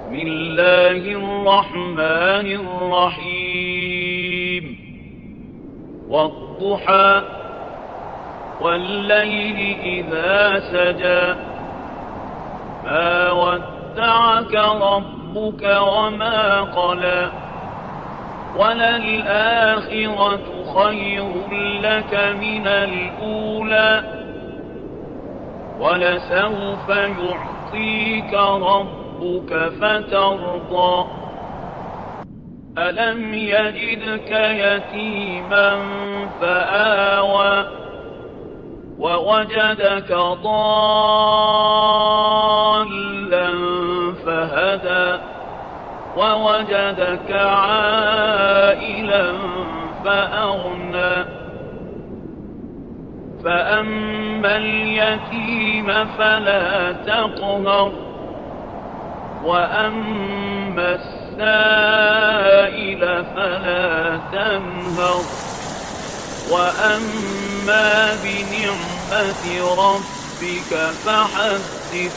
بسم الله الرحمن الرحيم والضحى والليل إذا سجى ما ودعك ربك وما قلى وللآخرة خير لك من الأولى ولسوف يعطيك ربك فترضى ألم يجدك يتيما فآوى ووجدك ضالا فهدى ووجدك عائلا فأغنى فأما اليتيم فلا تقهر وأما السائل فلا تنهر وأما بنعمة ربك فحدث